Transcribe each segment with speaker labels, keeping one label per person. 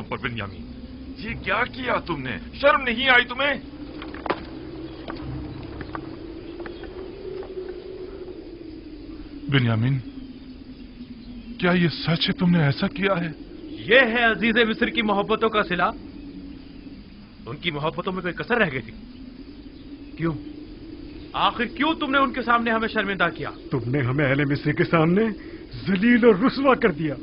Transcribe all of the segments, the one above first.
Speaker 1: पर बिन्यामीन, ये क्या किया तुमने? शर्म नहीं आई तुम्हें?
Speaker 2: बिन्यामीन, क्या ये सच है तुमने ऐसा किया है?
Speaker 3: ये है अजीज मिस्र की मोहब्बतों का सिला। उनकी मोहब्बतों में कोई कसर रह गई थी? क्यों? आखिर क्यों तुमने उनके सामने हमें शर्मिंदा किया?
Speaker 4: तुमने हमें अहले मिस्र के सामने जलील और रुस्वा कर दिया।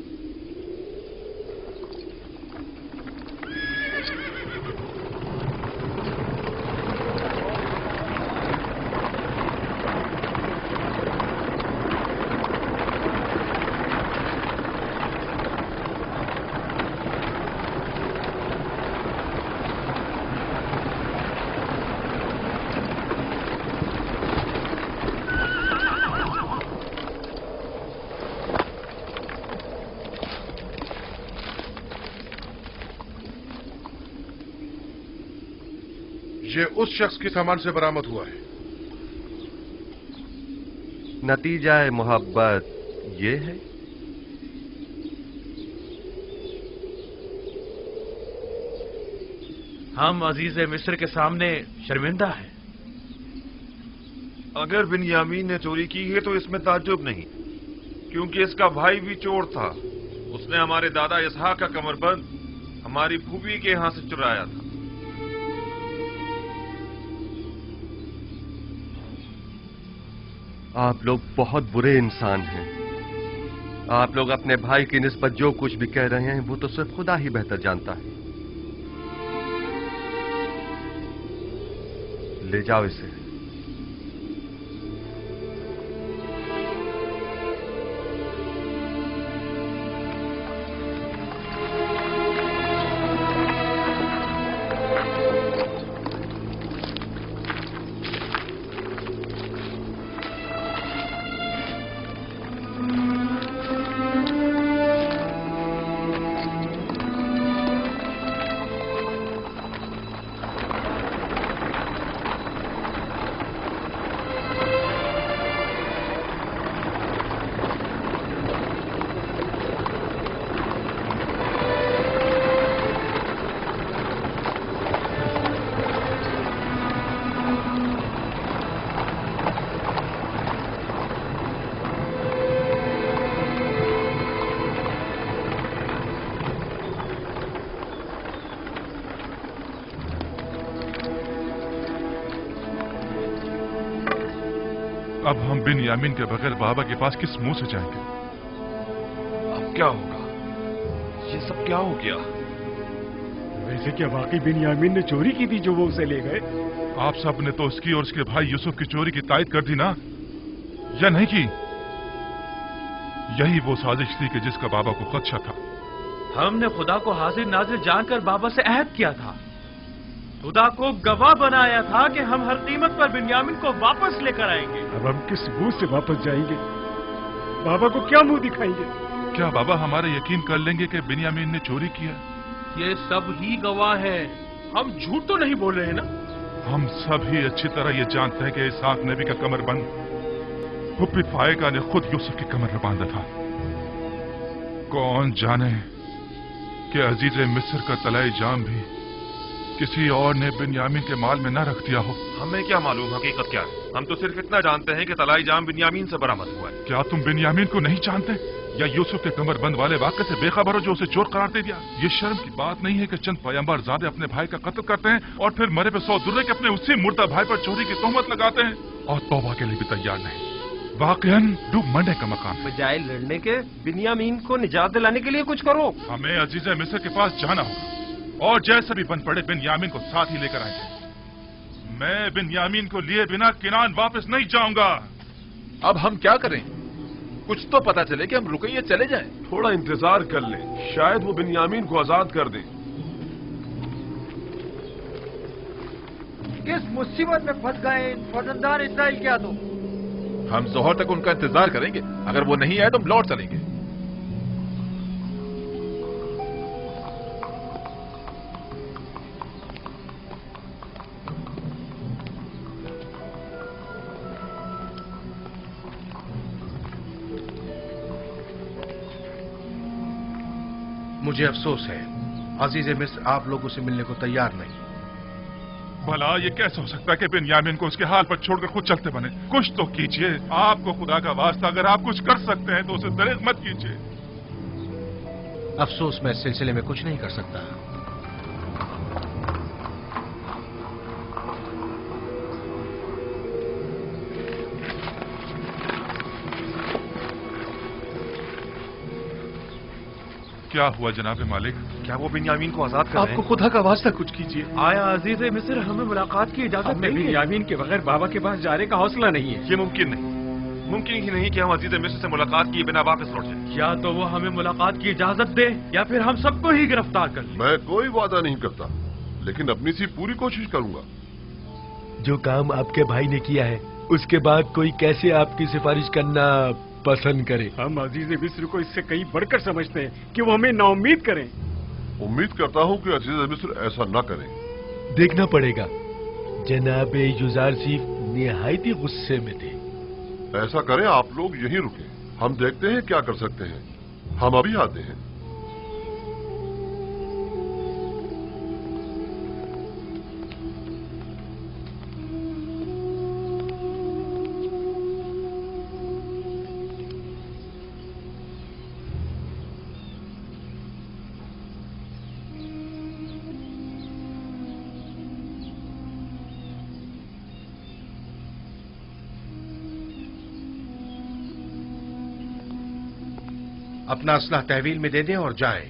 Speaker 5: ये उस शख्स के सामान से बरामद हुआ है।
Speaker 6: नतीजा मोहब्बत ये है।
Speaker 3: हम अजीज मिस्र के सामने शर्मिंदा हैं।
Speaker 1: अगर बिन्यामीन ने चोरी की है तो इसमें ताज्जुब नहीं, क्योंकि इसका भाई भी चोर था। उसने हमारे दादा इसहाक का कमरबंद हमारी फूफी के यहां से चुराया था।
Speaker 6: आप लोग बहुत बुरे इंसान हैं। आप लोग अपने भाई की निस्बत जो कुछ भी कह रहे हैं वो तो सिर्फ खुदा ही बेहतर जानता है। ले जाओ इसे।
Speaker 2: अब हम बिन्यामीन के बगैर बाबा के पास किस मुंह से जाएंगे?
Speaker 1: अब क्या होगा? ये सब क्या हो गया?
Speaker 4: वैसे क्या वाकई बिन्यामीन ने चोरी की थी जो वो उसे ले गए?
Speaker 2: आप सब ने तो उसकी और उसके भाई यूसुफ की चोरी की तायद कर दी ना, या नहीं की? यही वो साजिश थी कि जिसका बाबा को खदशा था।
Speaker 3: हमने खुदा को हाजिर नाजिर जानकर बाबा से अहद किया था। खुदा को गवाह बनाया था कि हम हर कीमत पर बिन्यामीन को वापस लेकर आएंगे।
Speaker 4: अब हम किस मुंह से वापस जाएंगे? बाबा को क्या मुंह दिखाएंगे?
Speaker 2: क्या बाबा हमारे यकीन कर लेंगे कि बिन्यामीन ने चोरी किया?
Speaker 3: ये सब ही गवाह है। हम झूठ तो नहीं बोल रहे हैं ना?
Speaker 2: हम सब ही अच्छी तरह ये जानते हैं कि इसहाक नबी का कमरबंद फुप्पी फायका ने खुद यूसुफ की कमर में बांधा था। कौन जाने कि अजीज मिस्र का तलाई जाम भी किसी और ने बिन्यामीन के माल में न रख दिया हो।
Speaker 1: हमें क्या मालूम हकीकत क्या है? हम तो सिर्फ इतना जानते हैं कि तलाई जाम बिन्यामीन से बरामद हुआ है।
Speaker 2: क्या तुम बिन्यामीन को नहीं जानते, या यूसुफ के कमरबंद वाले वाक़े से बेखबर हो जो उसे चोर करार दे दिया? ये शर्म की बात नहीं है कि चंद पैगंबरज़ादे अपने भाई का कत्ल करते हैं और फिर मरे पे 100 दुर्रे के अपने उसी मुर्दा भाई पर चोरी की तोहमत लगाते हैं और तौबा के लिए भी तैयार नहीं। वाकईन डूब मरने का मकान है।
Speaker 7: बजाय लड़ने के बिन्यामीन को निजात दिलाने के लिए कुछ करो।
Speaker 2: हमें अजीज मिस्र के पास जाना होगा और जैसे भी बन पड़े बिन्यामीन को साथ ही लेकर आएंगे। मैं बिन्यामीन को लिए बिना किनान वापस नहीं जाऊंगा।
Speaker 8: अब हम क्या करें? कुछ तो पता चले कि हम रुके या चले जाएं।
Speaker 9: थोड़ा इंतजार कर ले, शायद वो बिन्यामीन को आजाद कर दे।
Speaker 7: किस मुसीबत में फंस गए फौजदार इस्राइल क्या? तो
Speaker 8: हम जोहर तक उनका इंतजार करेंगे। अगर वो नहीं आए तो हम लौट चलेंगे।
Speaker 5: मुझे अफसोस है अजीज मिस्र आप लोगों से मिलने को तैयार नहीं।
Speaker 2: भला ये कैसे हो सकता है कि बिन्यामीन को उसके हाल पर छोड़कर खुद चलते बने? कुछ तो कीजिए, आपको खुदा का वास्ता, अगर आप कुछ कर सकते हैं तो उसे दरेक मत कीजिए।
Speaker 5: अफसोस मैं इस सिलसिले में कुछ नहीं कर सकता।
Speaker 2: क्या हुआ जनाब मालिक?
Speaker 1: क्या वो बिन्यामीन को आजाद कर रहे
Speaker 4: आपको
Speaker 1: हैं?
Speaker 4: खुदा का वास्ता कुछ कीजिए।
Speaker 3: आया अजीज मिस्र हमें मुलाकात की इजाजत
Speaker 4: हमें
Speaker 3: नहीं है।
Speaker 4: बिन्यामीन के बगैर बाबा के पास जाने का हौसला नहीं है।
Speaker 1: ये मुमकिन नहीं, मुमकिन ही नहीं कि हम अजीज मिस्र से मुलाकात किए बिना वापस लौट जाएं।
Speaker 3: या तो वो हमें मुलाकात की इजाजत दे या फिर हम सबको ही गिरफ्तार कर ले।
Speaker 9: मैं कोई वादा नहीं करता, लेकिन अपनी सी पूरी कोशिश करूंगा।
Speaker 10: जो काम आपके भाई ने किया है उसके बाद कोई कैसे आपकी सिफारिश करना पसंद करे?
Speaker 4: हम अजीज मिस्र को इससे कहीं बढ़कर समझते हैं कि वो हमें नाउम्मीद करें।
Speaker 9: उम्मीद करता हूं कि अजीज मिस्र ऐसा न करें।
Speaker 10: देखना पड़ेगा। जनाब युजारसीफ निहायत ही गुस्से में थे।
Speaker 9: ऐसा करें, आप लोग यहीं रुकें, हम देखते हैं क्या कर सकते हैं। हम अभी आते हैं।
Speaker 5: अपना असलह तहवील में दे दें और जाएं।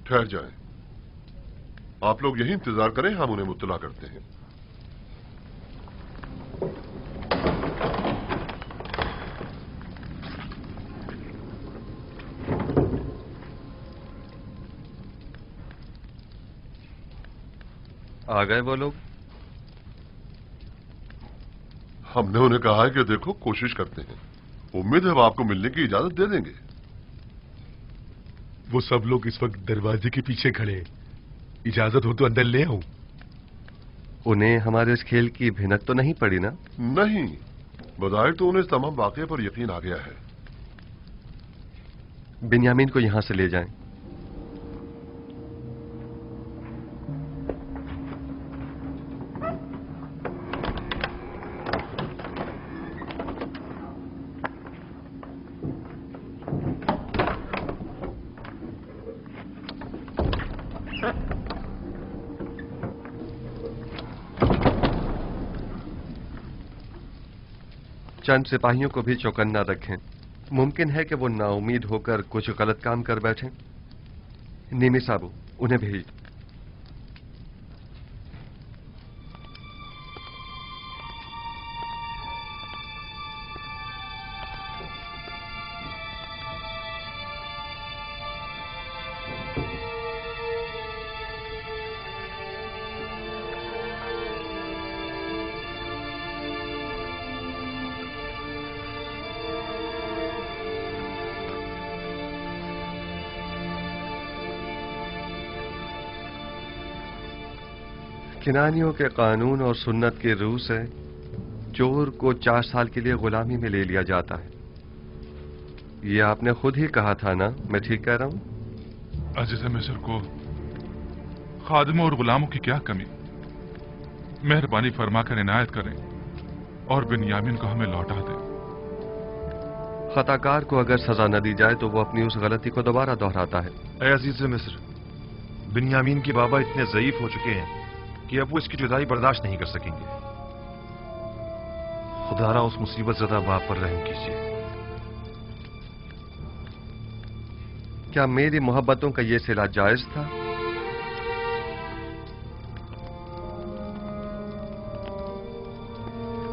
Speaker 9: ठहर जाएं। आप लोग यही इंतजार करें, हम उन्हें मुत्तला करते हैं।
Speaker 6: आ गए वो लोग?
Speaker 9: हमने उन्हें कहा है कि देखो, कोशिश करते हैं। उम्मीद है वो आपको मिलने की इजाजत दे देंगे।
Speaker 10: वो सब लोग इस वक्त दरवाजे के पीछे खड़े हैं। इजाजत हो तो अंदर ले आऊं।
Speaker 6: उन्हें हमारे इस खेल की भिनक तो नहीं पड़ी ना?
Speaker 9: नहीं, बज़ाहिर तो उन्हें इस तमाम वाक़े पर यकीन आ गया है।
Speaker 6: बिन्यामीन को यहां से ले जाएं। चंद सिपाहियों को भी चौकन्ना रखें। मुमकिन है कि वो नाउमीद होकर कुछ गलत काम कर बैठें। नीमी साबू, उन्हें भेज दो। किनानियों के कानून और सुन्नत के रूह से चोर को 4 साल के लिए गुलामी में ले लिया जाता है। ये आपने खुद ही कहा था ना? मैं ठीक कह रहा हूं?
Speaker 2: अजीज मिस्र को खादिमों और गुलामों की क्या कमी? मेहरबानी फरमाकर इनायत करें और बिन्यामीन को हमें लौटा दें।
Speaker 6: खताकार को अगर सजा न दी जाए तो वो अपनी उस गलती को दोबारा दोहराता है।
Speaker 1: ऐ अजीज मिस्र, बिन्यामीन के बाबा इतने ज़ईफ हो चुके हैं कि अब वो इसकी जुदाई बर्दाश्त नहीं कर सकेंगे। खुदारा उस मुसीबत ज़दा बाप पर रहम कीजिए।
Speaker 6: क्या मेरी मोहब्बतों का ये सिला जायज था?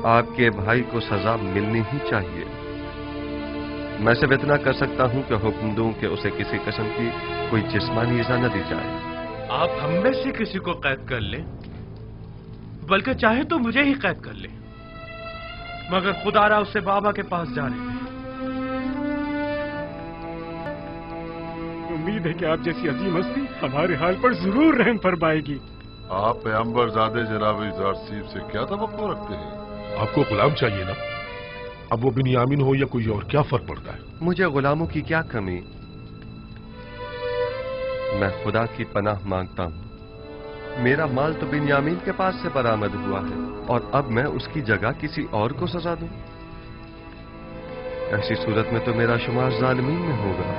Speaker 6: आपके भाई को सजा मिलनी ही चाहिए। मैं सिर्फ इतना कर सकता हूं कि हुक्म दूं कि उसे किसी किस्म की कोई जिस्मानी इजा न दी जाए।
Speaker 3: आप हम में से किसी को कैद कर लें, बल्कि चाहे तो मुझे ही कैद कर लें, मगर खुदारा उससे बाबा के पास जाने दें।
Speaker 4: उम्मीद है कि आप जैसी अजीम हस्ती हमारे हाल पर जरूर रहम फरमाएगी।
Speaker 9: आप पैगंबर ज़ादे जनाब ज़ारसीब से क्या तवक्को रखते हैं?
Speaker 2: आपको गुलाम चाहिए ना? अब वो बिन्यामीन हो या कोई और, क्या फर्क पड़ता है?
Speaker 6: मुझे गुलामों की क्या कमी? मैं खुदा की पनाह मांगता हूं। मेरा माल तो बिन्यामीन के पास से बरामद हुआ है और अब मैं उसकी जगह किसी और को सजा दूं? ऐसी सूरत में तो मेरा शुमार जालिमीन में होगा।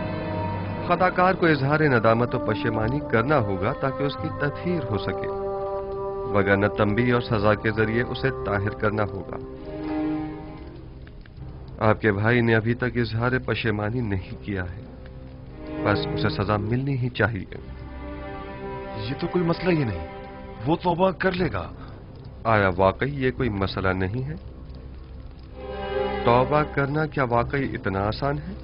Speaker 6: खताकार को इजहार नदामत और पशेमानी करना होगा ताकि उसकी तत्हीर हो सके, वगरना तंबी और सजा के जरिए उसे ताहिर करना होगा। आपके भाई ने अभी तक इजहार पशेमानी नहीं किया है, बस उसे सजा मिलनी ही चाहिए।
Speaker 1: ये तो कोई मसला ही नहीं, वो तौबा कर लेगा।
Speaker 6: आया वाकई ये कोई मसला नहीं है? तौबा करना क्या वाकई इतना आसान है?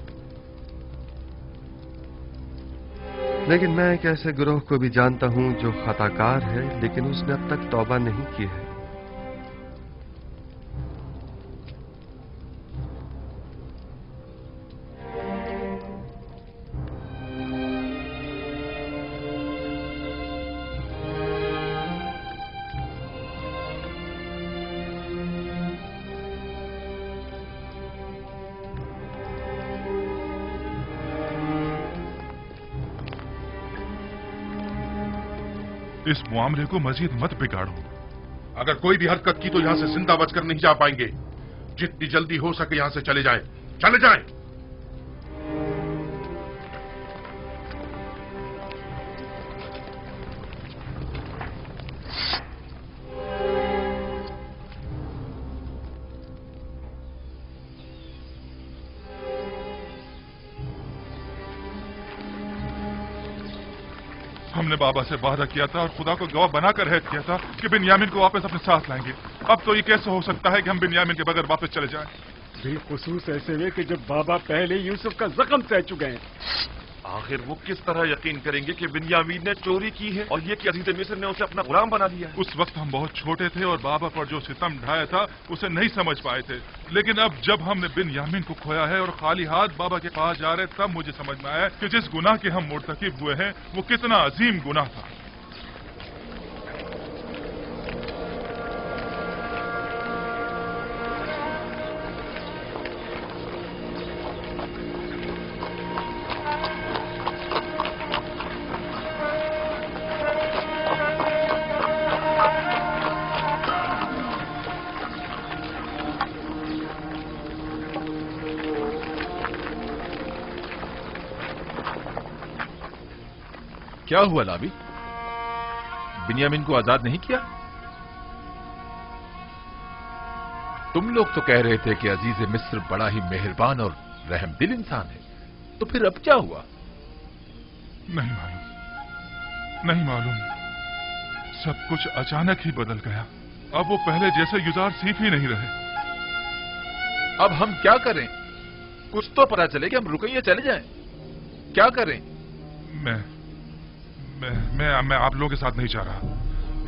Speaker 6: लेकिन मैं एक ऐसे गिरोह को भी जानता हूं जो खताकार है, लेकिन उसने अब तक तौबा नहीं की है।
Speaker 2: इस मामले को मजीद मत बिगाड़ो। अगर कोई भी हरकत की तो यहां से जिंदा बचकर नहीं जा पाएंगे। जितनी जल्दी हो सके यहां से चले जाएं, चले जाएं। हमने बाबा से वादा किया था और खुदा को गवाह बनाकर रहद किया था कि बिन्यामीन को वापस अपने साथ लाएंगे। अब तो ये कैसे हो सकता है कि हम बिन्यामीन के बगैर वापस चले जाएं?
Speaker 4: बिलखुसूस ऐसे में कि जब बाबा पहले यूसुफ का जख्म सह चुके हैं।
Speaker 1: आखिर वो किस तरह यकीन करेंगे कि बिन्यामीन ने चोरी की है और ये कि अजीज मिस्र ने उसे अपना गुलाम बना लिया है?
Speaker 2: उस वक्त हम बहुत छोटे थे और बाबा पर जो सितम ढाया था उसे नहीं समझ पाए थे, लेकिन अब जब हमने बिन्यामीन को खोया है और खाली हाथ बाबा के पास जा रहे, तब मुझे समझ में आया कि जिस गुनाह के हम मुर्तकिब हुए हैं वो कितना अजीम गुनाह था।
Speaker 8: क्या हुआ लावी? बिन्यामीन को आजाद नहीं किया? तुम लोग तो कह रहे थे कि अजीज मिस्र बड़ा ही मेहरबान और रहमदिल इंसान है, तो फिर अब क्या हुआ?
Speaker 2: नहीं मालूम। सब कुछ अचानक ही बदल गया। अब वो पहले जैसे युजार सीफ ही नहीं रहे।
Speaker 8: अब हम क्या करें? कुछ तो पता चले कि हम रुके या चले जाएं। क्या करें?
Speaker 2: मैं आप लोगों के साथ नहीं जा रहा।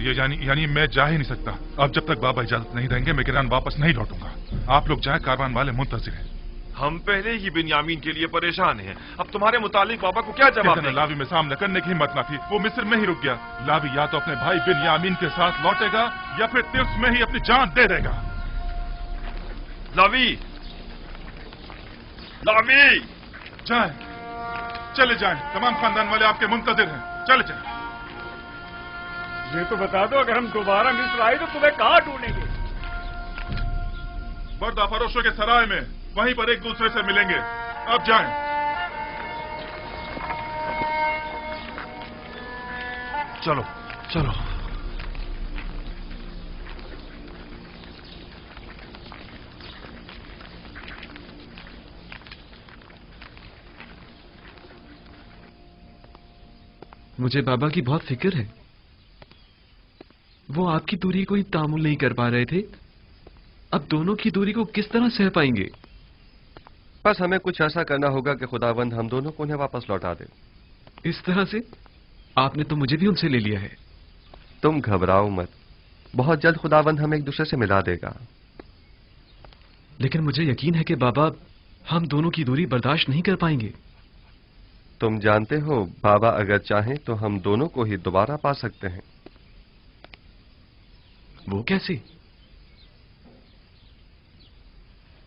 Speaker 2: ये यानी मैं जा ही नहीं सकता। अब जब तक बाबा इजाजत नहीं देंगे मैं किरान वापस नहीं लौटूंगा। आप लोग जाएं, कारवान वाले मुंतजिर हैं।
Speaker 1: हम पहले ही बिन्यामीन के लिए परेशान हैं। अब तुम्हारे मुतालिक बाबा को क्या जवाब दें?
Speaker 2: लावी में सामना करने की हिम्मत न थी, वो मिस्र में ही रुक गया। लावी या तो अपने भाई बिन्यामीन के साथ लौटेगा या फिर तिर्स में ही अपनी जान दे देगा।
Speaker 1: लावी
Speaker 2: जाएं, चले जाएं। तमाम खानदान वाले आपके मुंतजिर हैं, चले जाएं।
Speaker 4: ये तो बता दो, अगर हम दोबारा मिस्र आए तो तुम्हें कहाँ ढूंढेंगे?
Speaker 2: बर्दा फरोशों के सराय में, वहीं पर एक दूसरे से मिलेंगे। अब जाएं।
Speaker 1: चलो चलो।
Speaker 11: मुझे बाबा की बहुत फिक्र है। वो आपकी दूरी को ही तामुल नहीं कर पा रहे थे, अब दोनों की दूरी को किस तरह सह पाएंगे?
Speaker 6: बस हमें कुछ ऐसा करना होगा कि खुदावंद हम दोनों को उन्हें वापस लौटा दे।
Speaker 11: इस तरह से? आपने तो मुझे भी उनसे ले लिया है।
Speaker 6: तुम घबराओ मत, बहुत जल्द खुदावंद हमें एक दूसरे से मिला देगा।
Speaker 11: लेकिन मुझे यकीन है कि बाबा हम दोनों की दूरी बर्दाश्त नहीं कर पाएंगे।
Speaker 6: तुम जानते हो, बाबा अगर चाहें तो हम दोनों को ही दोबारा पा सकते हैं।
Speaker 11: वो कैसे?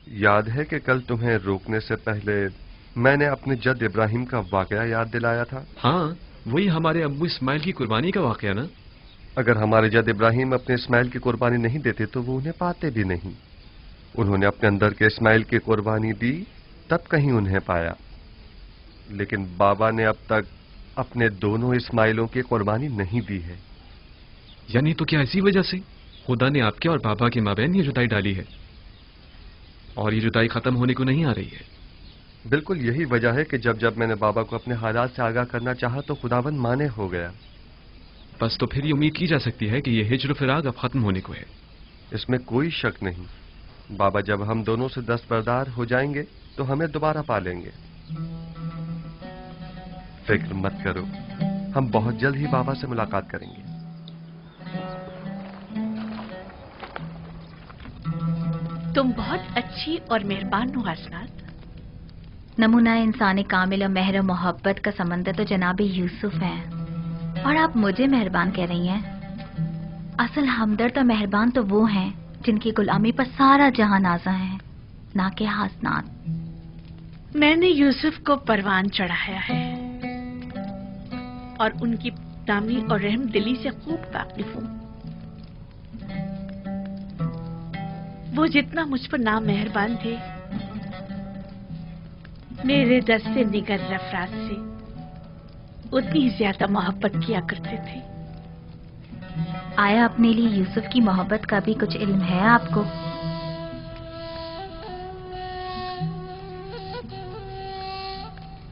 Speaker 6: याद है कि कल तुम्हें रोकने से पहले मैंने अपने जद इब्राहिम का वाकया याद दिलाया था?
Speaker 11: हाँ, वही हमारे अब्बू इस्माइल की कुर्बानी का वाकया ना?
Speaker 6: अगर हमारे जद इब्राहिम अपने इस्माइल की कुर्बानी नहीं देते तो वो उन्हें पाते भी नहीं। उन्होंने अपने अंदर के इस्माइल की कुर्बानी दी, तब कहीं उन्हें पाया। लेकिन बाबा ने अब तक अपने दोनों इस्माइलों की कुर्बानी नहीं दी है।
Speaker 11: यानी तो क्या इसी वजह से खुदा ने आपके और बाबा के माबैन ये जुदाई डाली है, और ये जुदाई खत्म होने को नहीं आ रही है?
Speaker 6: बिल्कुल यही वजह है कि जब जब मैंने बाबा को अपने हालात से आगाह करना चाहा तो खुदावन माने हो गया।
Speaker 11: बस तो फिर ये उम्मीद की जा सकती है कि ये हिज्र फिराक अब खत्म होने को है।
Speaker 6: इसमें कोई शक नहीं। बाबा जब हम दोनों से दस्तबरदार हो जाएंगे तो हमें दोबारा पा लेंगे। फिक्र मत करो, हम बहुत जल्द ही बाबा से मुलाकात करेंगे।
Speaker 12: तुम बहुत अच्छी और मेहरबान हो हसनात।
Speaker 13: नमूना इंसानी कामिल और मेहर मोहब्बत का समंदर तो जनाब यूसुफ है, और आप मुझे मेहरबान कह रही हैं। असल हमदर्द और मेहरबान तो वो हैं जिनकी गुलामी पर सारा जहां नाज़ा है, ना कि हसनात।
Speaker 12: मैंने यूसुफ को परवान चढ़ाया है और उनकी दामी और रहम दिली से खूब वाकिफ हूँ। वो जितना मुझ पर ना मेहरबान थे, मेरे दस्ते निगर अफराद से उतनी ज्यादा मोहब्बत किया करते थे।
Speaker 13: आया अपने लिए यूसुफ की मोहब्बत का भी कुछ इल्म है आपको?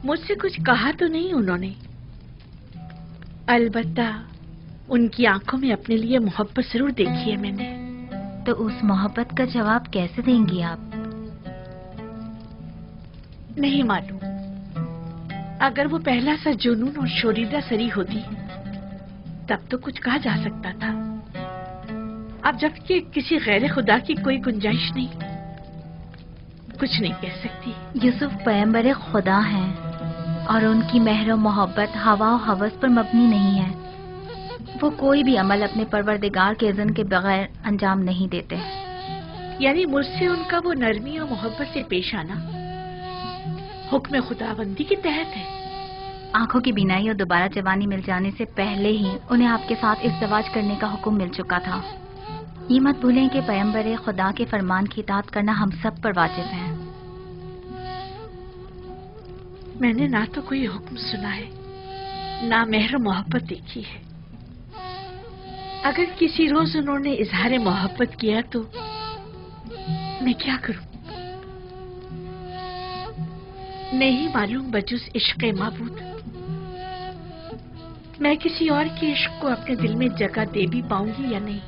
Speaker 12: मुझसे कुछ कहा तो नहीं उन्होंने, अलबत्ता उनकी आंखों में अपने लिए मोहब्बत जरूर देखी है मैंने।
Speaker 13: तो उस मोहब्बत का जवाब कैसे देंगी आप?
Speaker 12: नहीं मालूम। अगर वो पहला सा जुनून और शोरीदा सरी होती तब तो कुछ कहा जा सकता था। अब जबकि किसी गैर खुदा की कोई गुंजाइश नहीं, कुछ नहीं कह सकती।
Speaker 13: यूसुफ पैगंबर खुदा हैं और उनकी मेहर और मोहब्बत हवा और हवस पर मबनी नहीं है। वो कोई भी अमल अपने परवरदिगार के इज़्न के बगैर अंजाम नहीं देते।
Speaker 12: यानी मुझसे उनका वो नरमी और मोहब्बत से पेश आना हुक्म खुदाबंदी के तहत है।
Speaker 13: आंखों की बीनाई और दोबारा जवानी मिल जाने से पहले ही उन्हें आपके साथ इज़्दिवाज करने का हुक्म मिल चुका था। ये मत भूलें कि पैगंबर खुदा के फरमान की इताअत करना हम सब पर वाजिब है।
Speaker 12: मैंने ना तो कोई हुक्म सुना है, ना मेहर मोहब्बत देखी है। अगर किसी रोज उन्होंने इजहार मोहब्बत किया तो मैं क्या करूं? नहीं मालूम बजुस इश्क़ माबूद मैं किसी और के इश्क को अपने दिल में जगह दे भी पाऊंगी या नहीं।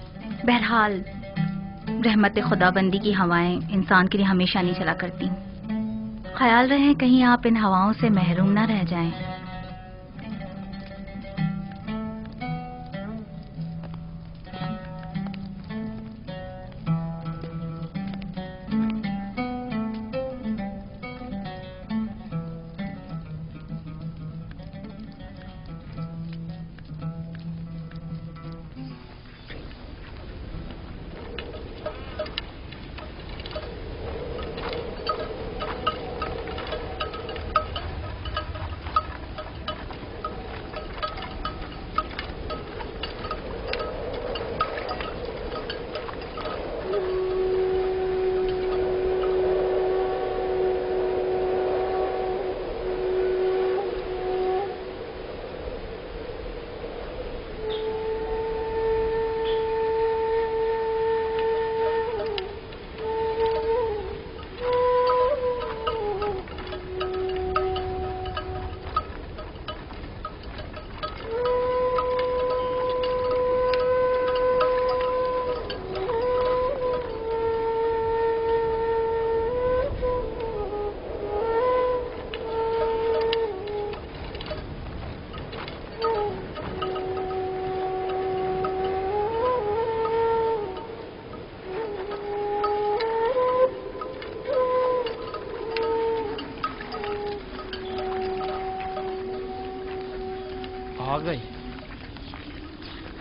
Speaker 13: बहरहाल रहमत खुदाबंदी की हवाएं इंसान के लिए हमेशा नहीं चला करती। ख्याल रहे कहीं आप इन हवाओं से महरूम ना रह जाएं।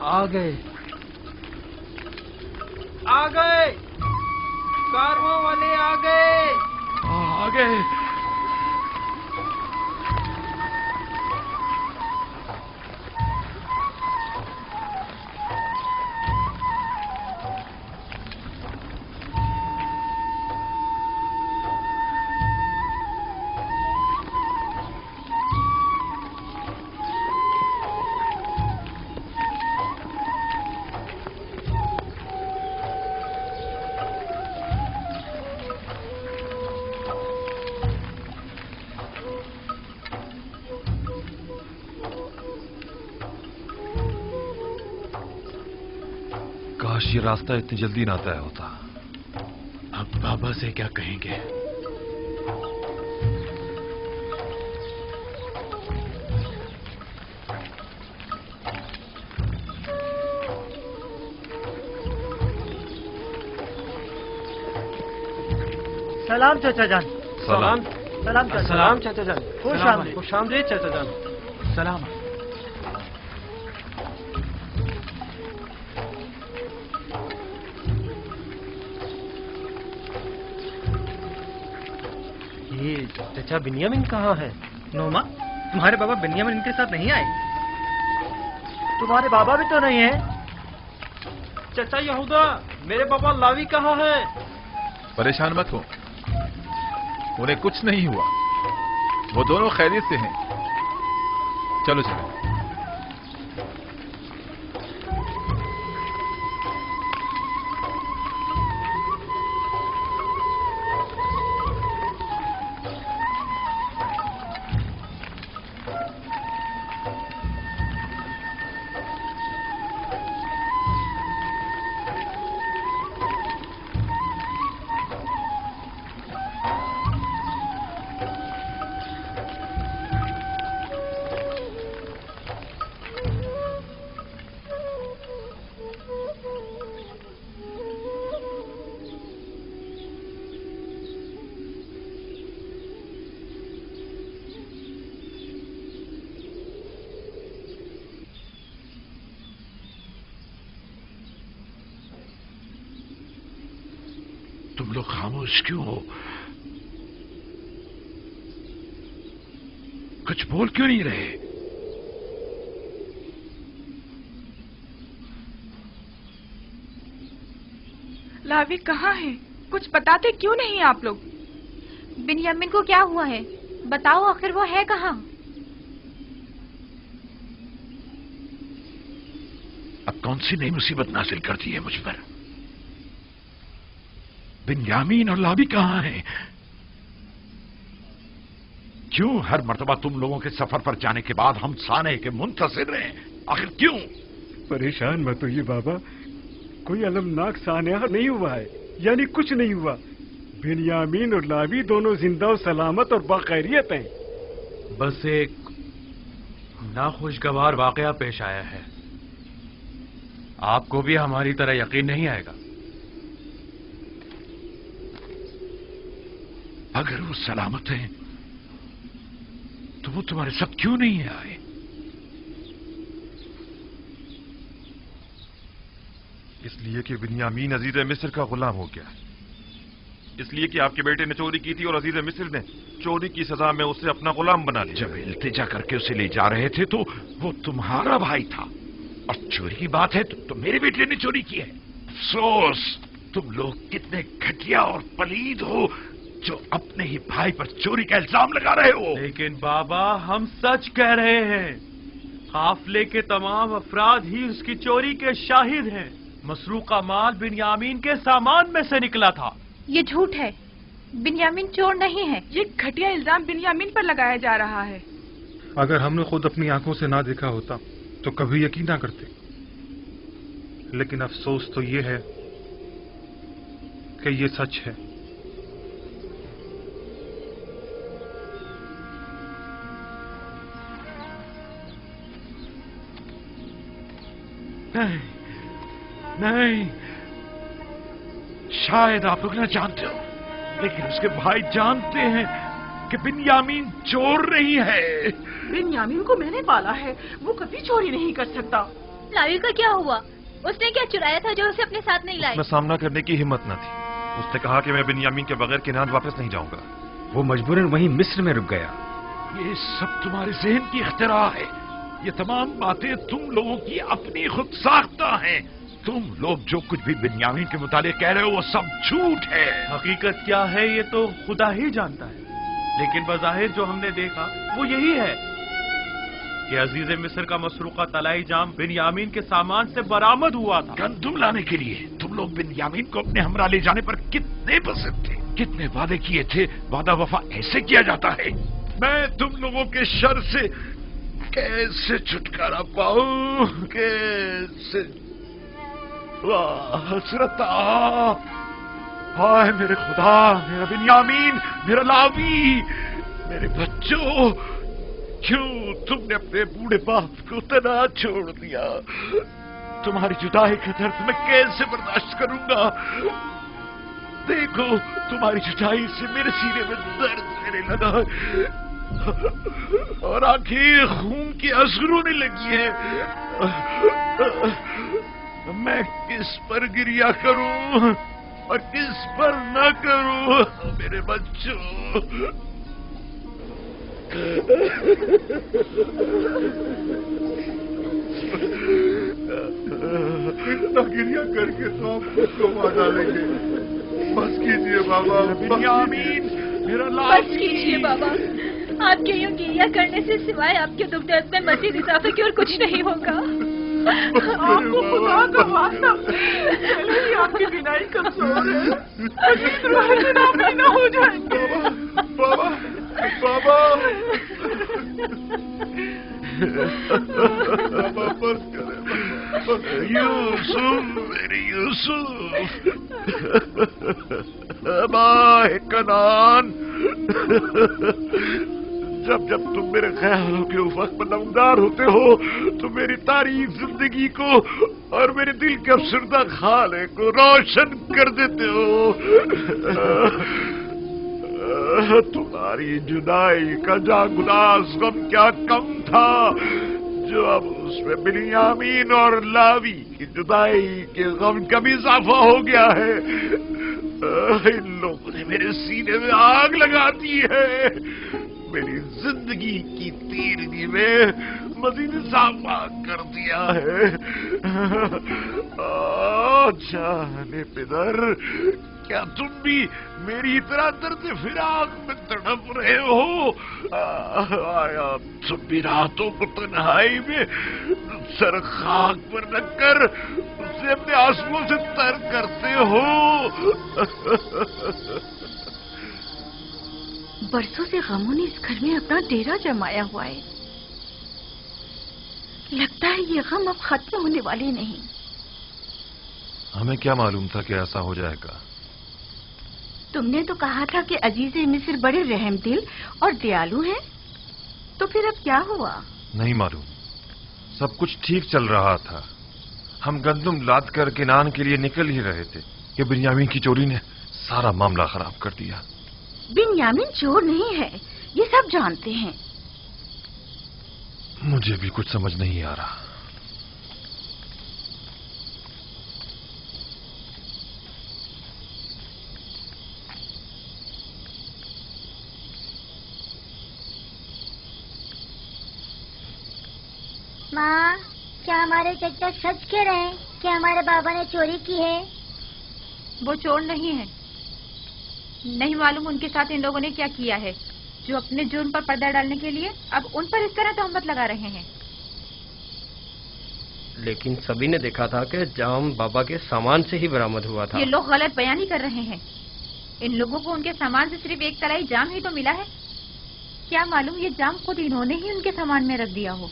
Speaker 7: आ गए कारवां वाले आ गए।
Speaker 8: आ गए।
Speaker 1: काश ये रास्ता इतनी जल्दी ना तय होता।
Speaker 3: अब बाबा से क्या कहेंगे?
Speaker 14: सलाम चाचा जान।
Speaker 7: सलाम
Speaker 14: सलाम चाचा।
Speaker 7: सलाम चाचा जान।
Speaker 14: खुश
Speaker 7: आमदीद चाचा जान।
Speaker 3: सलाम।
Speaker 7: ये चाचा बिन्यामिन कहाँ है?
Speaker 14: नोमा, तुम्हारे बाबा बिन्यामिन इनके साथ नहीं आए? तुम्हारे बाबा भी तो नहीं है।
Speaker 7: चाचा यहूदा, मेरे बाबा लावी कहाँ है?
Speaker 8: परेशान मत हो, उन्हें कुछ नहीं हुआ, वो दोनों खैरियत से हैं। चलो चलो।
Speaker 15: तुम लोग खामोश क्यों हो? कुछ बोल क्यों नहीं रहे?
Speaker 16: लावी कहाँ है? कुछ बताते क्यों नहीं आप लोग?
Speaker 13: बिन्यामिन को क्या हुआ है? बताओ, आखिर वो है कहाँ?
Speaker 15: अब कौन सी नई मुसीबत नाजिल कर दी है मुझ पर? बिन्यामीन और लावी कहाँ हैं? क्यों हर मर्तबा तुम लोगों के सफर पर जाने के बाद हम साने के मुंतजिर रहे? आखिर क्यों?
Speaker 4: परेशान मत होइए बाबा, कोई अलमनाक सान्या नहीं हुआ है, यानी कुछ नहीं हुआ। बिन्यामीन और लावी दोनों जिंदा और सलामत और बाखैरियत हैं।
Speaker 3: बस एक नाखुशगवार वाकया पेश आया है। आपको भी हमारी तरह यकीन नहीं आएगा।
Speaker 15: अगर वो सलामत हैं तो वो तुम्हारे साथ क्यों नहीं आए?
Speaker 1: इसलिए कि बिन्यामीन अजीज मिस्र का गुलाम हो गया। इसलिए कि आपके बेटे ने चोरी की थी और अजीज मिस्र ने चोरी की सजा में उसे अपना गुलाम बना लिया।
Speaker 15: जब इल्तिजा करके उसे ले जा रहे थे तो वो तुम्हारा भाई था, और चोरी की बात है तो मेरे बेटे ने चोरी की है। अफसोस, तुम लोग कितने घटिया और पलीद हो जो अपने ही भाई पर चोरी का इल्जाम लगा रहे हो।
Speaker 3: लेकिन बाबा, हम सच कह रहे हैं। काफिले के तमाम अफराद ही उसकी चोरी के शाहिद हैं। मसरूका माल बिन्यामीन के सामान में से निकला था।
Speaker 13: ये झूठ है, बिन्यामीन चोर नहीं है।
Speaker 16: ये घटिया इल्जाम बिन्यामीन पर लगाया जा रहा है।
Speaker 17: अगर हमने खुद अपनी आंखों से ना देखा होता तो कभी यकीन ना करते। लेकिन अफसोस तो ये है कि ये सच है।
Speaker 15: नहीं, नहीं, शायद आप लोग ना जानते हो, लेकिन उसके भाई जानते हैं कि बिन्यामीन चोर नहीं है।
Speaker 16: बिन्यामीन को मैंने पाला है, वो कभी चोरी नहीं कर सकता।
Speaker 13: लावी का क्या हुआ? उसने क्या चुराया था जो उसे अपने साथ नहीं लाई?
Speaker 1: उसमें सामना करने की हिम्मत न थी। उसने कहा कि मैं बिन्यामीन के बगैर किनान वापस नहीं जाऊंगा।
Speaker 15: वो मजबूरन वहीं मिस्र में रुक गया। ये सब तुम्हारे जहन की इख्तिरा है। ये तमाम बातें तुम लोगों की अपनी खुद साख्ता हैं। तुम लोग जो कुछ भी बिन्यामीन के मुतालिक कह रहे हो वो सब झूठ है।
Speaker 3: हकीकत क्या है ये तो खुदा ही जानता है, लेकिन बज़ाहिर जो हमने देखा वो यही है कि अजीज मिस्र का मसरूका तलाई जाम बिन्यामीन के सामान से बरामद हुआ था।
Speaker 15: गंदुम लाने के लिए तुम लोग बिन्यामीन को अपने हमरा ले जाने पर कितने पसंद थे, कितने वादे किए थे। वादा वफा ऐसे किया जाता है। मैं तुम लोगों के शर से कैसे छुटकारा पाऊं, कैसे? वाह हसरता, हाय मेरे खुदा, मेरा बिन्यामीन, मेरा लावी, मेरे बच्चों, क्यों तुमने अपने बूढ़े बाप को तना छोड़ दिया? तुम्हारी जुदाई का दर्द मैं कैसे बर्दाश्त करूंगा? देखो तुम्हारी जुदाई से मेरे सीने में दर्द होने लगा और आंखें खून की आंसू रोने लगी है। मैं किस पर गिरिया करूं और किस पर न करूं? मेरे बच्चों,
Speaker 9: इतना गिरिया करके तो आप खुद को मार डालेंगे। बस कीजिए बाबा,
Speaker 15: बिन्यामीन मेरा
Speaker 12: बस कीजिए बाबा। आपके यूं गिरिया करने से सिवाय आपके दुख दर्द में मजीद इजाफे की और कुछ नहीं होगा।
Speaker 16: आपको खुदा का वास्ता, पहले ही आपकी बिनाई कमजोर है, नामुमकिन न हो जाएंगे।
Speaker 9: बाबा, बाबा, बाबा बस करें।
Speaker 15: यूसुफ, मेरे यूसुफ, माए कनान, जब जब तुम मेरे ख्यालों के उफक पर नमदार होते हो तो मेरी तारीफ जिंदगी को और मेरे दिल के अफसरदा खाले को रोशन कर देते हो। तुम्हारी जुदाई का जागुदास गम क्या कम था जो अब उसमें बिन्यामीन और लावी की जुदाई के गम का भी इजाफा हो गया है। इन लोगों ने मेरे सीने में आग लगा दी है, मेरी जिंदगी की तीरगी में मजीद इजाफा कर दिया है। जाने पिदर, क्या तुम भी मेरी तरह दर्द फिराक में तड़प रहे हो? आया तुम भी रातों को तन्हाई में सर खाक पर रखकर उसे अपने आंसुओं से तर करते हो?
Speaker 12: बरसों से गमों ने इस घर में अपना डेरा जमाया हुआ है। लगता है ये गम अब खत्म होने वाले नहीं।
Speaker 1: हमें क्या मालूम था कि ऐसा हो जाएगा?
Speaker 12: तुमने तो कहा था कि अजीज मिस्र बड़े रहमदिल और दयालु हैं, तो फिर अब क्या हुआ?
Speaker 1: नहीं मालूम, सब कुछ ठीक चल रहा था। हम गंदुम लाद कर किनान के लिए निकल ही रहे थे कि बिन्यामीन की चोरी ने सारा मामला खराब कर दिया।
Speaker 12: बिन्यामीन चोर नहीं है, ये सब जानते हैं।
Speaker 1: मुझे भी कुछ समझ नहीं आ रहा।
Speaker 18: माँ, क्या हमारे चचा सच कह रहे हैं कि हमारे बाबा ने चोरी की है?
Speaker 19: वो चोर नहीं है। नहीं मालूम उनके साथ इन लोगों ने क्या किया है जो अपने जुर्म पर पर्दा डालने के लिए अब उन पर इस तरह तहमत लगा रहे हैं।
Speaker 14: लेकिन सभी ने देखा था कि जाम बाबा के सामान से ही बरामद हुआ था।
Speaker 19: ये लोग गलत बयानी कर रहे हैं। इन लोगों को उनके सामान से सिर्फ एक तलाई जाम ही तो मिला है। क्या मालूम ये जाम खुद इन्होंने ही उनके सामान में रख दिया हो।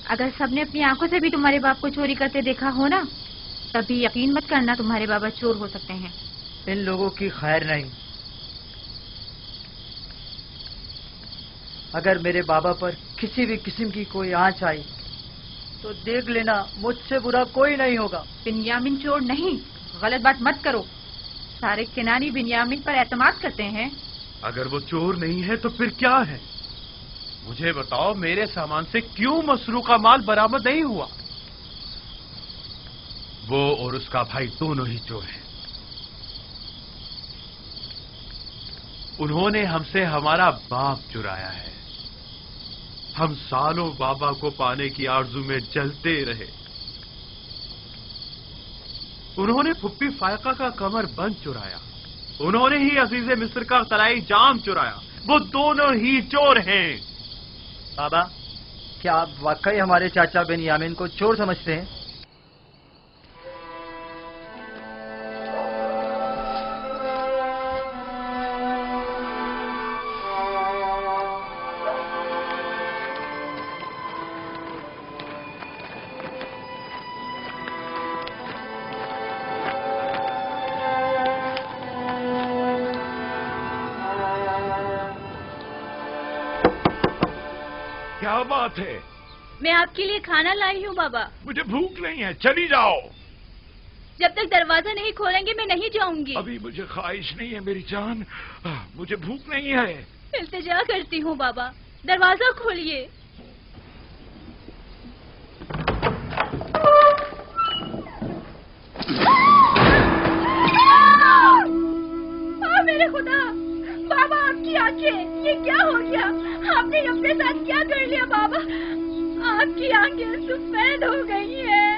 Speaker 19: अगर सबने अपनी आंखों से भी तुम्हारे बाप को चोरी करते देखा हो ना, तभी यकीन मत करना तुम्हारे बाबा चोर हो सकते हैं।
Speaker 14: इन लोगों की खैर नहीं। अगर मेरे बाबा पर किसी भी किस्म की कोई आंच आई तो देख लेना, मुझसे बुरा कोई नहीं होगा।
Speaker 19: बिन्यामीन चोर नहीं, गलत बात मत करो। सारे किनानी बिन्यामीन पर एतमाद करते हैं।
Speaker 3: अगर वो चोर नहीं है तो फिर क्या है? मुझे बताओ, मेरे सामान से क्यों मसरूका माल बरामद नहीं हुआ? वो और उसका भाई दोनों ही चोर हैं। उन्होंने हमसे हमारा बाप चुराया है। हम सालों बाबा को पाने की आरजू में जलते रहे। उन्होंने फुप्पी फायका का कमर बंद चुराया। उन्होंने ही अजीज मिस्र का तलाई जाम चुराया। वो दोनों ही चोर हैं।
Speaker 14: बाबा, क्या आप वाकई हमारे चाचा बेनियामिन को चोर समझते हैं?
Speaker 15: क्या बात है?
Speaker 20: मैं आपके लिए खाना लाई हूँ बाबा।
Speaker 15: मुझे भूख नहीं है, चली जाओ।
Speaker 20: जब तक दरवाजा नहीं खोलेंगे मैं नहीं जाऊंगी।
Speaker 15: अभी मुझे ख्वाहिश नहीं है मेरी जान, मुझे भूख नहीं है।
Speaker 20: इल्तिजा करती हूँ बाबा, दरवाजा खोलिए। मेरे खुदा, बाबा आपकी आंखें, ये क्या हो गया? आपने अपने साथ क्या कर लिया बाबा? आपकी आंखें सफेद हो गई हैं।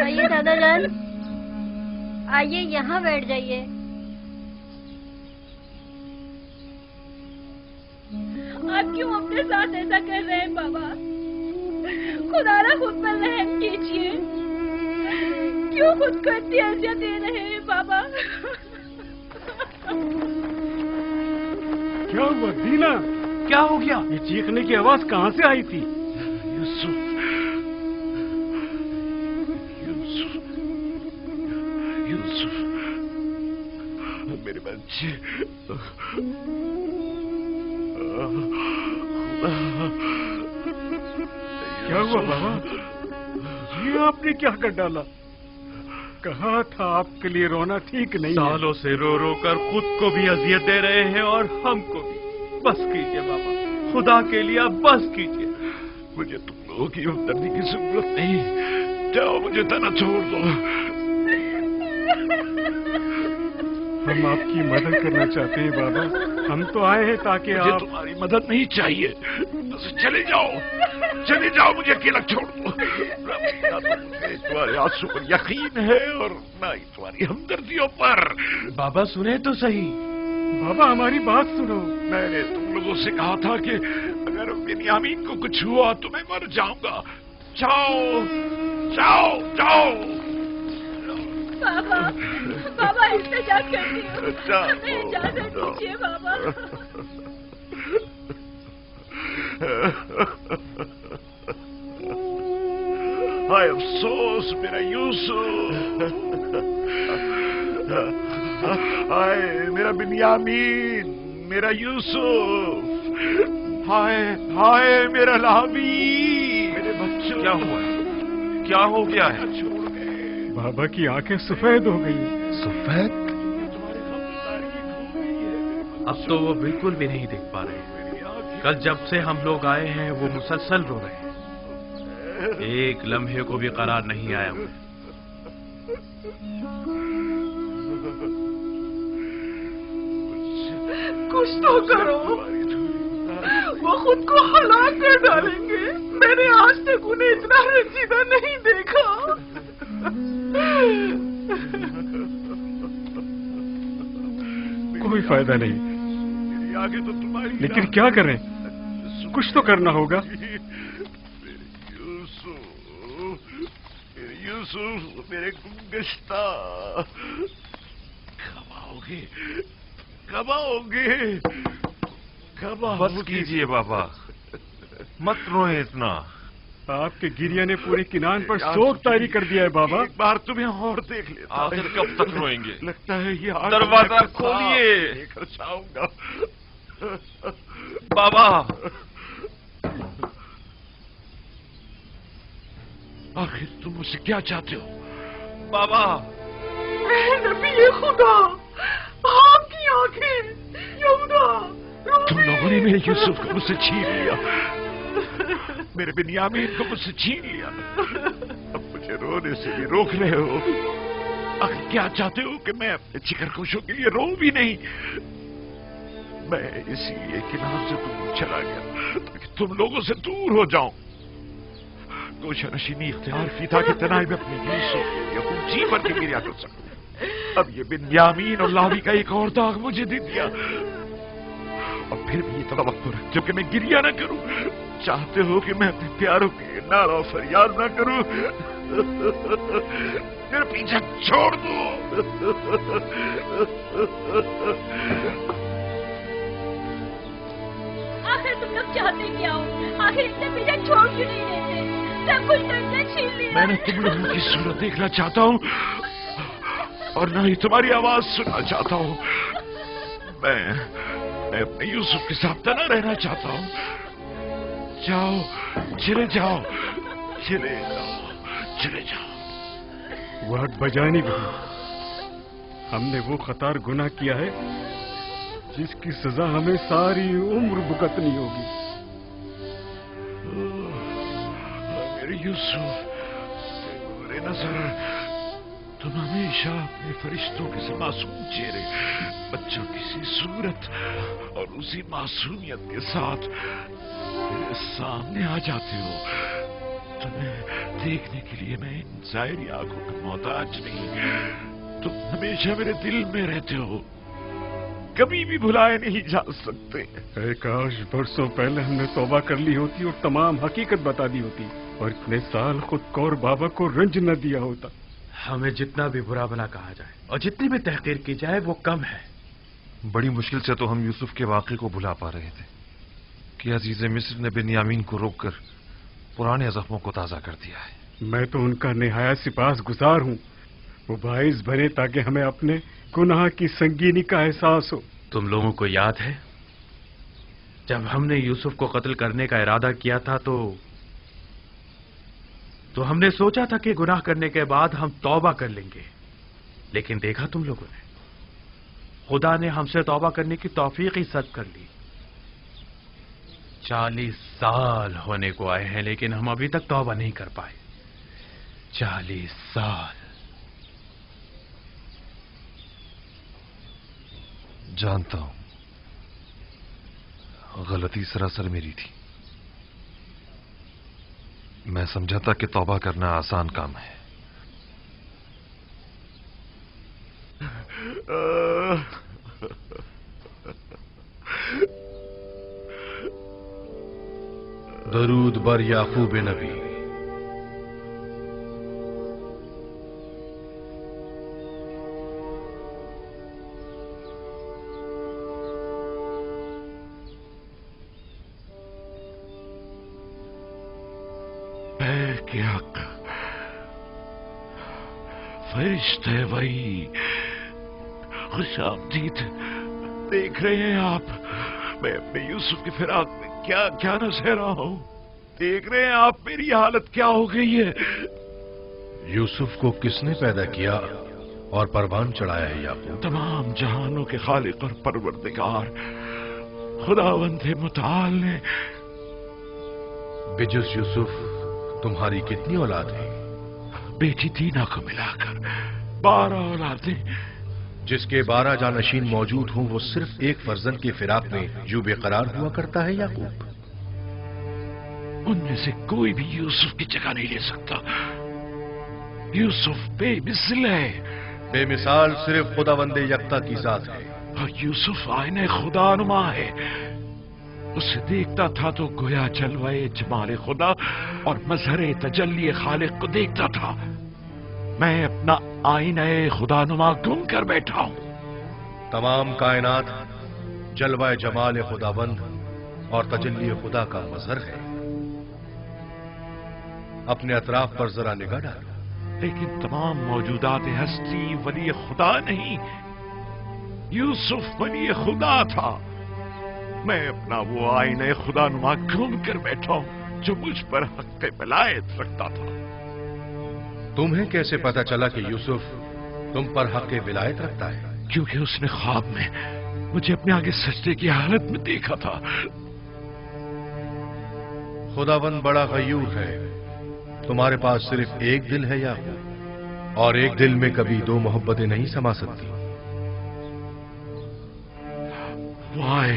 Speaker 18: आइए दादा जान, आइए यहाँ बैठ जाइए।
Speaker 20: आप क्यों अपने साथ ऐसा कर रहे हैं बाबा? खुदारा खुद पर रहम कीजिए। क्यों खुद को इतनी अज़ियत दे रहे हैं बाबा?
Speaker 4: क्या हुआ दीना?
Speaker 3: क्या हो गया?
Speaker 4: ये चीखने की आवाज कहाँ से आई थी?
Speaker 15: यूसुफ, यूसुफ, मेरे बच्चे।
Speaker 4: क्या हुआ बाबा? ये आपने क्या कर डाला? कहा था आपके लिए रोना ठीक नहीं है।
Speaker 3: सालों से रो रो कर खुद को भी अजियत दे रहे हैं और हमको भी। बस कीजिए बाबा, खुदा के लिए बस कीजिए।
Speaker 15: मुझे तुम लोगों की हमदर्दी की जरूरत नहीं। जाओ, मुझे तना छोड़ दो।
Speaker 4: हम आपकी मदद करना चाहते हैं बाबा। हम तो आए हैं ताकि
Speaker 15: मुझे तुम्हारी मदद नहीं चाहिए। तो चले जाओ, चले जाओ, मुझे अकेला छोड़ दो। ना तो मुझे तुम्हारे आंसू पर यकीन है और ना ही तुम्हारी हमदर्दियों पर।
Speaker 3: बाबा सुने तो सही।
Speaker 4: बाबा हमारी बात सुनो।
Speaker 15: मैंने तुम लोगों से कहा था कि अगर बेनियामीन को कुछ हुआ तो मैं मर जाऊंगा। जाओ, जाओ, जाओ।
Speaker 20: बाबा, बाबा इल्तिजा करती हूँ, हमें इजाजत दीजिए बाबा।
Speaker 15: हाय अफसोस मेरा यूसुफ, हाय मेरा बिन्यामीन, मेरा यूसुफ, हाय हाय मेरा लावी, मेरे बच्चों।
Speaker 1: क्या हुआ? क्या हो गया है?
Speaker 4: बाबा की आंखें सफेद हो गई।
Speaker 6: सफेद?
Speaker 3: अब तो वो बिल्कुल भी नहीं देख पा रहे। कल जब से हम लोग आए हैं वो मुसलसल रो रहे हैं। एक लम्हे को भी करार नहीं आया उन्हें।
Speaker 16: कुछ तो करो, वो खुद को हलाक कर डालेंगे। मैंने आज तक उन्हें इतना रंजीदा नहीं देखा।
Speaker 4: कोई फायदा नहीं।
Speaker 15: आगे तो तुम्हारी,
Speaker 4: लेकिन क्या करें? कुछ तो करना होगा।
Speaker 15: यूसुफ, मेरे गुमगश्ता, कब आओगे? कब आओगे? कब आओगे?
Speaker 1: बस कीजिए बाबा, मत रोए इतना।
Speaker 4: आपके गिरिया ने पूरे किनान पर शोक तारी कर दिया है बाबा।
Speaker 15: एक बार तुम्हें और देख लेता।
Speaker 1: आखिर कब तक रोएंगे?
Speaker 15: लगता है ये
Speaker 1: दरवाजा खोलिए।
Speaker 15: लेकर जाऊंगा।
Speaker 1: बाबा,
Speaker 15: आखिर तुम मुझसे क्या चाहते हो?
Speaker 1: बाबा,
Speaker 16: नबी खुदा, आपकी आंखें, यहूदा।
Speaker 15: तुम लोगों ने मेरे यूसुफ को मुझसे छीन लिया, मेरे बिन्यामीन को मुझसे छीन लिया। अब मुझे रोने से भी रोक रहे हो। आखिर क्या चाहते हो कि मैं अपने जिगरगोशों के लिए रो भी नहीं? मैं इसीलिए किनार से दूर चला गया ताकि तुम लोगों से दूर हो जाऊं। गोशा नशीनी इख्तियार की था कि तनाई में अपने यूसुफ या जी भर के गिरिया कर सकूं। अब ये बिन्यामीन और लावी का एक और दाग मुझे दे दिया, और फिर भी ये तवक्को रखते हो कि मैं गिरिया ना करूं। चाहते हो कि मैं अपने प्यारों के नारा और फरियाद ना करूं। मेरा पीछा छोड़ दो।
Speaker 20: आखिर तुम लोग चाहते क्या हो? आखिर इतना पीछा छोड़ क्यों नहीं देते? सब कुछ करके छीन लिया।
Speaker 15: मैंने तुम लोगों की सूरत देखना चाहता हूँ और ना ही तुम्हारी आवाज सुनना चाहता हूँ। मैं अपने यूसुफ के साथ तना रहना चाहता हूँ। जाओ, चले जाओ, चले जाओ, चले जाओ।
Speaker 4: वाद बजानी भी, हमने वो खतार गुनाह किया है जिसकी सजा हमें सारी उम्र भुगतनी होगी।
Speaker 15: मेरे यूसुफ, मेरे नजर, तुम हमेशा अपने फरिश्तों के से मासूम चेहरे, बच्चों की सी सूरत और उसी मासूमियत के साथ मेरे सामने आ जाते हो। तुम्हें देखने के लिए मैं इन ज़ाहिरी आंखों का मोहताज नहीं। तुम हमेशा मेरे दिल में रहते हो, कभी भी भुलाए नहीं जा सकते।
Speaker 4: काश बरसों पहले हमने तौबा कर ली होती और तमाम हकीकत बता दी होती, और इतने साल खुद को और बाबा को रंज न दिया होता।
Speaker 3: हमें जितना भी बुरा भला कहा जाए और जितनी भी तहकीर की जाए वो कम है।
Speaker 1: बड़ी मुश्किल से तो हम यूसुफ के वाक़े को भुला पा रहे थे कि अजीज मिस्र ने बिन्यामीन को रोककर पुराने जख्मों को ताज़ा कर दिया है।
Speaker 4: मैं तो उनका निहायत सिपास गुजार हूँ। वो बाइस बने ताकि हमें अपने गुनाह की संगीनी का एहसास हो।
Speaker 3: तुम लोगों को याद है जब हमने यूसुफ को कत्ल करने का इरादा किया था तो हमने सोचा था कि गुनाह करने के बाद हम तौबा कर लेंगे, लेकिन देखा तुम लोगों ने, खुदा ने हमसे तौबा करने की तौफीक ही सद कर ली। 40 साल होने को आए हैं लेकिन हम अभी तक तौबा नहीं कर पाए। 40 साल।
Speaker 1: जानता हूं, गलती सरासर मेरी थी। मैं समझा था कि तौबा करना आसान काम है।
Speaker 5: दरूद बर याकूब नबी।
Speaker 15: फरिश्ते वही, खुशामदीद। देख रहे हैं आप, मैं अपने यूसुफ की फिराक में क्या क्या न सह रहा हूं। देख रहे हैं आप मेरी हालत क्या हो गई है।
Speaker 5: यूसुफ को किसने पैदा किया और परवान चढ़ाया है याकूब?
Speaker 15: तमाम जहानों के खालिक और परवरदिगार खुदावंद मुताल ने।
Speaker 5: बिजुस यूसुफ तुम्हारी कितनी औलाद है?
Speaker 15: बेटी दीना को मिलाकर 12 औलादें।
Speaker 5: जिसके 12 जानशीन मौजूद हों वो सिर्फ एक फर्जंद की फिराक में यूं बेकरार हुआ करता है याकूब?
Speaker 15: उनमें से कोई भी यूसुफ की जगह नहीं ले सकता। यूसुफ बेमिसाल है।
Speaker 5: बेमिसाल सिर्फ खुदावंदे यकता की जात है।
Speaker 15: और यूसुफ आईने खुदानुमा है। उसे देखता था तो गोया जलवाए जमाले खुदा और मजहरे तजल्ली खालिक को देखता था। मैं अपना आईने खुदानुमा गुम कर बैठा हूं।
Speaker 5: तमाम कायनात जलवाए जमाल खुदाबंद और तजल्ली खुदा का मजहर है। अपने अतराफ पर जरा निगाह डालो।
Speaker 15: लेकिन तमाम मौजूदात हस्ती वली खुदा नहीं, यूसुफ वली खुदा था। मैं अपना वो आईने खुदानुमा गुम कर बैठा हूं जो मुझ पर हक विलायत रखता था।
Speaker 5: तुम्हें कैसे पता चला कि यूसुफ तुम पर हक विलायत रखता है?
Speaker 15: क्योंकि उसने ख्वाब में मुझे अपने आगे सजदे की हालत में देखा था।
Speaker 5: खुदावंद बड़ा गयूर है। तुम्हारे पास सिर्फ एक दिल है या और एक दिल में कभी दो मोहब्बतें नहीं समा सकती।
Speaker 15: वाय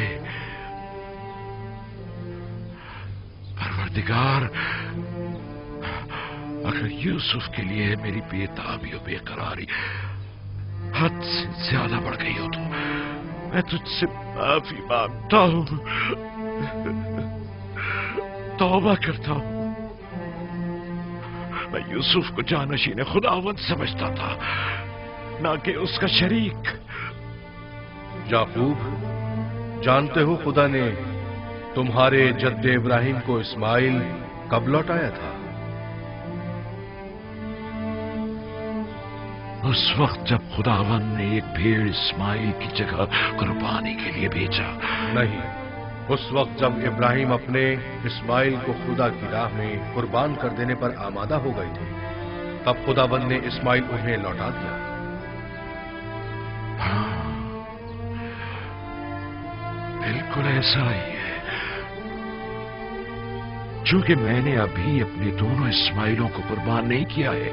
Speaker 15: परवरदिगार, अगर यूसुफ के लिए मेरी बेताबी और बेकरारी हद से ज्यादा बढ़ गई हो तो मैं तुझसे माफी मांगता हूं, तौबा करता हूं। मैं यूसुफ को जानशीन खुदावंद समझता था, ना कि उसका शरीक।
Speaker 5: याकूब, जानते हो खुदा ने तुम्हारे जद्दे इब्राहिम को इस्माइल कब लौटाया था?
Speaker 15: उस वक्त जब खुदावंद ने एक भेड़ इस्माइल की जगह कुर्बानी के लिए भेजा।
Speaker 5: नहीं, उस वक्त जब इब्राहिम अपने इस्माइल को खुदा की राह में कुर्बान कर देने पर आमादा हो गए थे, तब खुदावंद ने इस्माइल उन्हें लौटा दिया।
Speaker 15: हाँ, बिल्कुल ऐसा ही है। चूंकि मैंने अभी अपने दोनों इस्माइलों को कुर्बान नहीं किया है,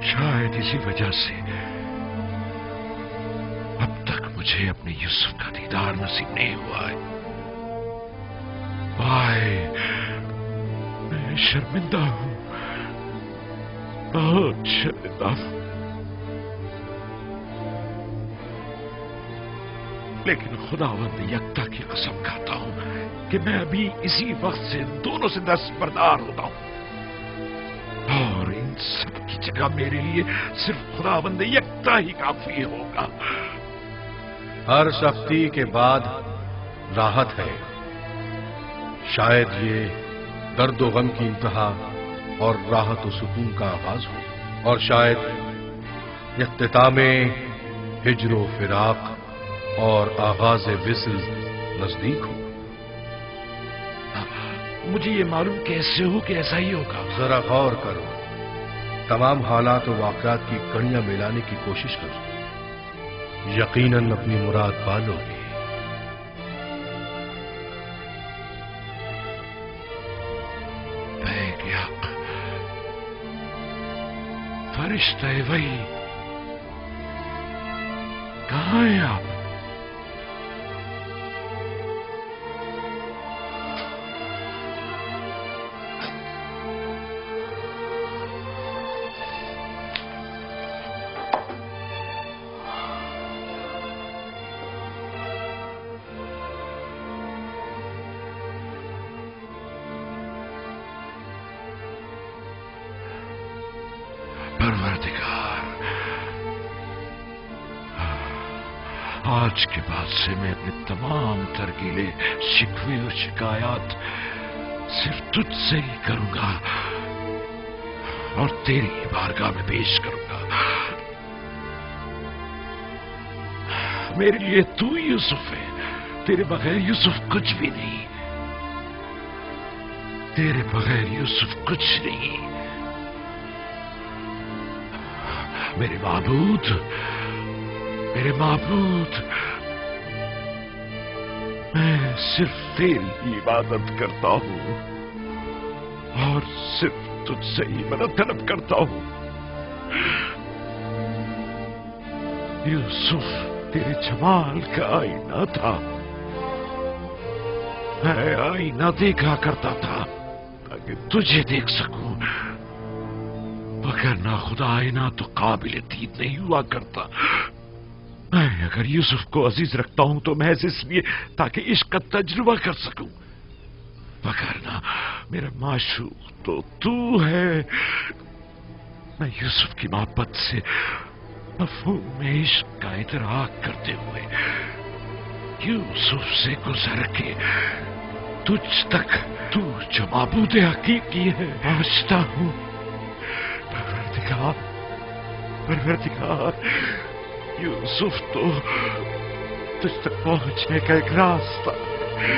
Speaker 15: शायद इसी वजह से अब तक मुझे अपने यूसुफ का दीदार नसीब नहीं हुआ है। भाई, मैं शर्मिंदा हूं, बहुत शर्मिंदा हूं। लेकिन खुदावंद यकता की कसम खाता हूं कि मैं अभी इसी वक्त से दोनों से दस्तबरदार होता हूं, और इन सब की जगह मेरे लिए सिर्फ खुदावंद यकता ही काफी होगा।
Speaker 5: हर सख्ती के बाद राहत है। शायद ये दर्द व गम की इंतहा और राहत व सुकून का आगाज हो, और शायद इख्तितामे हिज्र व फिराक और आगाज विस्ल नजदीक हो।
Speaker 15: मुझे ये मालूम कैसे हो कि ऐसा ही होगा?
Speaker 5: जरा गौर करो, तमाम हालात और वाकयात की कड़ियां मिलाने की कोशिश करो, यकीनन अपनी मुराद पालोगे।
Speaker 15: फरिश्ते वही, कहाँ हैं आप? आज के बाद से मैं अपने तमाम तरकीले, शिकवे और शिकायत सिर्फ तुझसे ही करूंगा और तेरी बारगाह में पेश करूंगा। मेरे लिए तू यूसुफ है, तेरे बगैर यूसुफ कुछ भी नहीं, तेरे बगैर यूसुफ कुछ नहीं। मेरे माबूद, मेरे माबूद, मैं सिर्फ तेरी इबादत करता हूं और सिर्फ तुझसे ही मदद तलब करता हूं। यूसुफ तेरे जमाल का आईना था, मैं आईना देखा करता था ताकि तुझे देख सकूं, मगर ना खुदा आईना तो काबिल दीद नहीं हुआ करता। मैं अगर यूसुफ को अजीज रखता हूं तो महज इसलिए ताकि इश्क का तजुर्बा कर सकूं, मगर ना मेरा माशूक तो तू है। मैं यूसुफ की मोहब्बत से मफहूम में इश्क का इतराक करते हुए यूसुफ से गुजर के तुझ तक, तू जो माबूद हकीकी है, पहुंचता हूं। परवरदिगार, परवरदिगार, यूसुफ तो तुझ तक पहुंचने का एक रास्ता है।